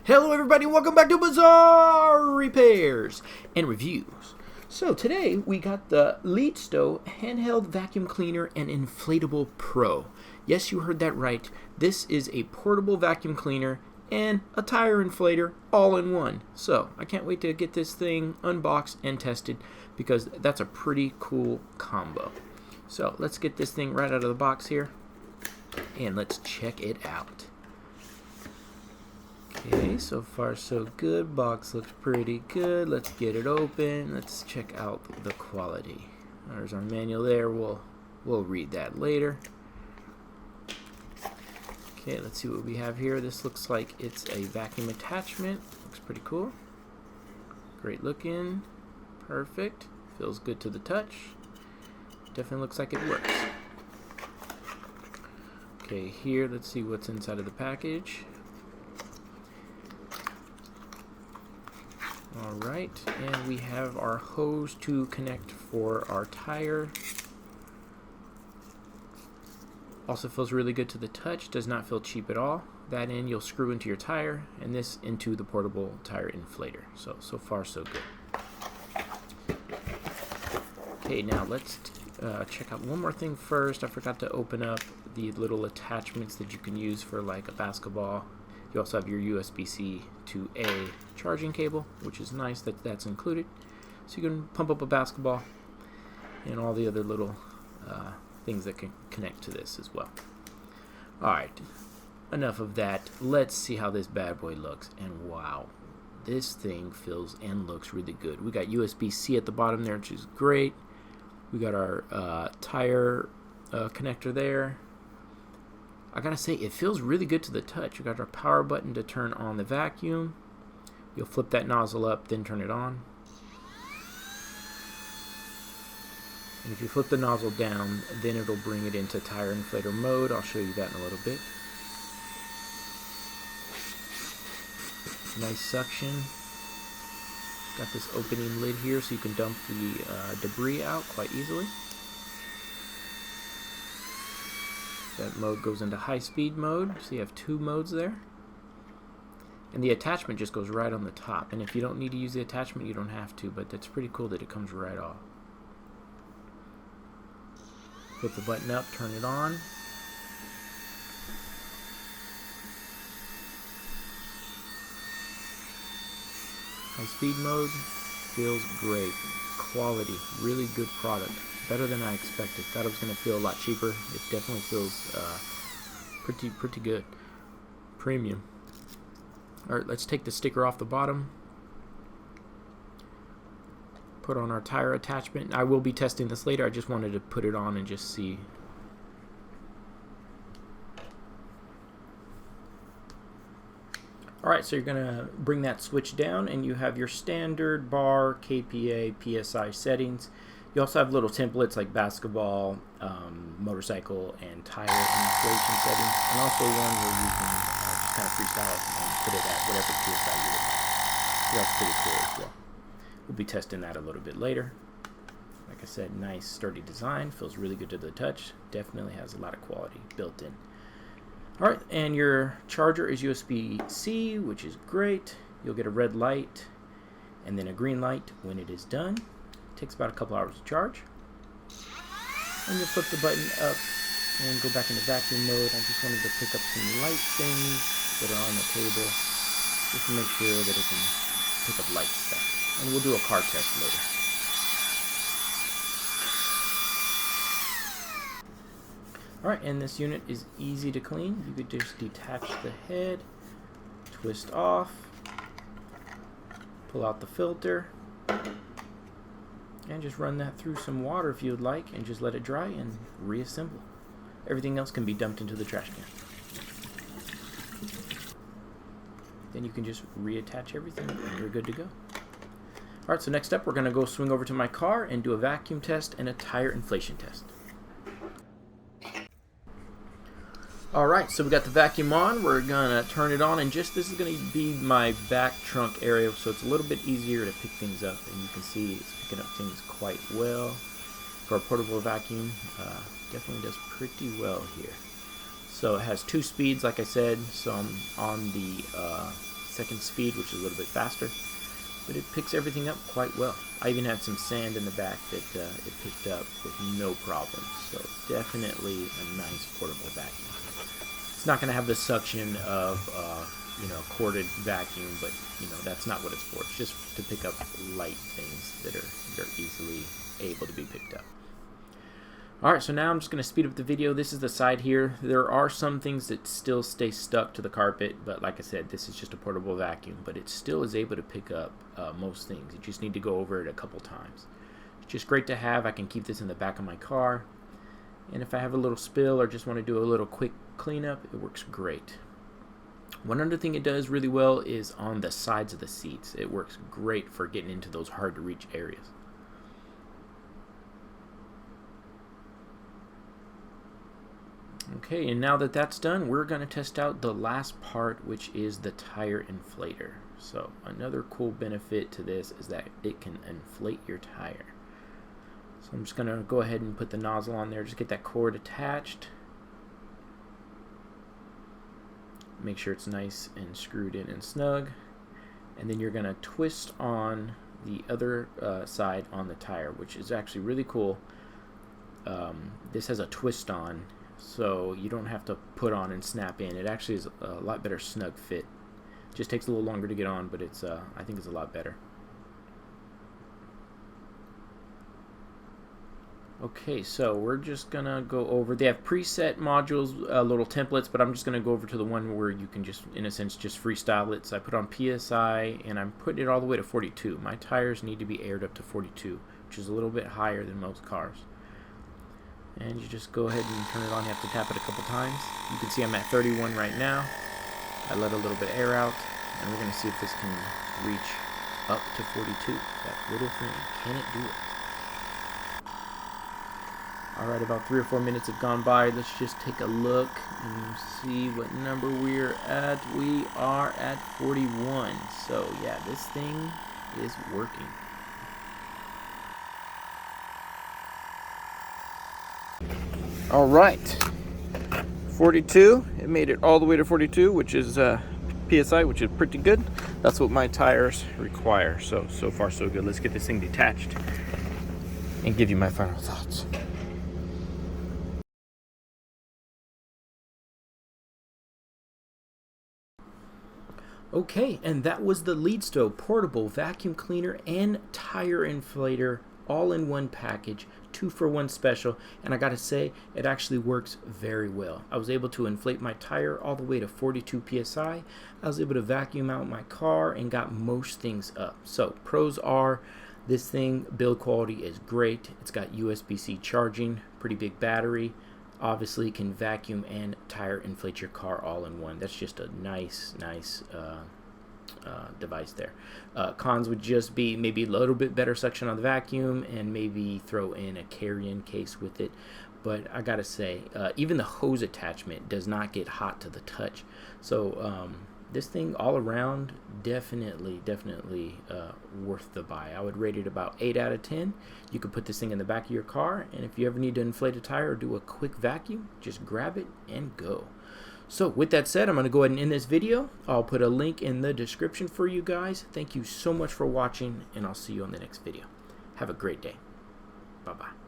Hello everybody, welcome back to Bazzar Repairs and Reviews. So today we got the Lydsto handheld vacuum cleaner and inflatable pro. Yes, you heard that right. This is a portable vacuum cleaner and a tire inflator all in one. So I can't wait to get this thing unboxed and tested because that's a pretty cool combo. So let's get this thing right out of the box here and let's check it out. Okay, so far so good. Box looks pretty good. Let's get it open. Let's check out the quality. There's our manual there. We'll read that later. Okay, let's see what we have here. This looks like it's a vacuum attachment. Looks pretty cool. Great looking. Perfect. Feels good to the touch. Definitely looks like it works. Okay, here let's see what's inside of the package. Alright, and we have our hose to connect for our tire. Also feels really good to the touch, does not feel cheap at all. That in you'll screw into your tire, and this into the portable tire inflator. So far so good. Okay, now let's check out one more thing first. I forgot to open up the little attachments that you can use for like a basketball. You also have your USB-C to A charging cable, which is nice that that's included. So you can pump up a basketball and all the other little things that can connect to this as well. Alright, enough of that. Let's see how this bad boy looks. And wow, this thing feels and looks really good. We got USB-C at the bottom there, which is great. We got our tire connector there. I gotta say, it feels really good to the touch. You got our power button to turn on the vacuum. You'll flip that nozzle up, then turn it on. And if you flip the nozzle down, then it'll bring it into tire inflator mode. I'll show you that in a little bit. Nice suction. Got this opening lid here so you can dump the debris out quite easily. That mode goes into high-speed mode, so you have two modes there. And the attachment just goes right on the top. And if you don't need to use the attachment, you don't have to, but that's pretty cool that it comes right off. Flip the button up, turn it on. High-speed mode feels great. Quality, really good product. Better than I expected. Thought it was going to feel a lot cheaper. It definitely feels pretty good. Premium. Alright, let's take the sticker off the bottom. Put on our tire attachment. I will be testing this later. I just wanted to put it on and just see. Alright, so you're going to bring that switch down and you have your standard bar, KPA, PSI settings. You also have little templates like basketball, motorcycle, and tire inflation settings, and also one where you can just kind of freestyle and put it at whatever PSI you would like. So that's pretty cool as well. We'll be testing that a little bit later. Like I said, nice sturdy design, feels really good to the touch, definitely has a lot of quality built in. Alright, and your charger is USB-C, which is great. You'll get a red light and then a green light when it is done. Takes about a couple hours to charge. And you'll flip the button up and go back into vacuum mode. I just wanted to pick up some light things that are on the table just to make sure that it can pick up light stuff. And we'll do a car test later. Alright, and this unit is easy to clean. You could just detach the head, twist off, pull out the filter, and just run that through some water if you would like, and just let it dry and reassemble. Everything else can be dumped into the trash can. Then you can just reattach everything and you're good to go. Alright, so next up we're going to go swing over to my car and do a vacuum test and a tire inflation test. Alright, so we got the vacuum on. We're going to turn it on, and this is going to be my back trunk area, so it's a little bit easier to pick things up, and you can see it's picking up things quite well. For a portable vacuum, definitely does pretty well here. So it has two speeds, like I said, so I'm on the second speed, which is a little bit faster, but it picks everything up quite well. I even had some sand in the back that it picked up with no problem. So definitely a nice portable vacuum. It's not going to have the suction of corded vacuum, but that's not what it's for. It's just to pick up light things that are easily able to be picked up. Alright, so now I'm just going to speed up the video. This is the side here. There are some things that still stay stuck to the carpet, but like I said, this is just a portable vacuum, but it still is able to pick up most things. You just need to go over it a couple times. It's just great to have. I can keep this in the back of my car, and if I have a little spill or just want to do a little quick cleanup, it works great. One other thing it does really well is on the sides of the seats. It works great for getting into those hard to reach areas. Okay, and now that that's done, we're going to test out the last part, which is the tire inflator. So another cool benefit to this is that it can inflate your tire. So I'm just going to go ahead and put the nozzle on there, just get that cord attached. Make sure it's nice and screwed in and snug. And then you're going to twist on the other side on the tire, which is actually really cool. This has a twist on, so you don't have to put on and snap in. It actually is a lot better snug fit. Just takes a little longer to get on, but it's I think it's a lot better. Okay, so we're just gonna go over. They have preset modules, little templates, but I'm just gonna go over to the one where you can just, in a sense, just freestyle it. So I put on PSI, and I'm putting it all the way to 42. My tires need to be aired up to 42, which is a little bit higher than most cars. And you just go ahead and turn it on. You have to tap it a couple times. You can see I'm at 31 right now. I let a little bit of air out, and we're going to see if this can reach up to 42. That little thing, can it do it? Alright, about 3 or 4 minutes have gone by. Let's just take a look and see what number we're at. We are at 41. So yeah, this thing is working. All right, 42. It made it all the way to 42, which is PSI, which is pretty good. That's what my tires require. So far so good. Let's get this thing detached and give you my final thoughts. Okay, and that was the Lydsto portable vacuum cleaner and tire inflator all in one package, 2-for-1 special, and I gotta say, it actually works very well. I was able to inflate my tire all the way to 42 PSI. I was able to vacuum out my car and got most things up. So pros are, this thing, build quality is great. It's got USB-C charging, pretty big battery. Obviously can vacuum and tire inflate your car all in one. That's just a nice device there. Cons would just be maybe a little bit better suction on the vacuum and maybe throw in a carry-in case with it. But I gotta say, even the hose attachment does not get hot to the touch. So this thing all around, definitely worth the buy. I would rate it about 8 out of 10. You could put this thing in the back of your car, and if you ever need to inflate a tire or do a quick vacuum, just grab it and go. So with that said, I'm going to go ahead and end this video. I'll put a link in the description for you guys. Thank you so much for watching, and I'll see you on the next video. Have a great day. Bye-bye.